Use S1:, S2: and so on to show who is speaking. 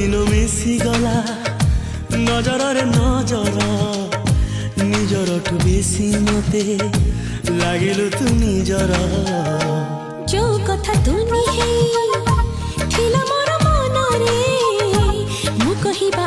S1: दिन मिसी गला नजर रे नजर निजरठू बेसी मते लागिलु तू निजर
S2: जो कथा तुनी हे थिला मोर मनरे मु कहिबा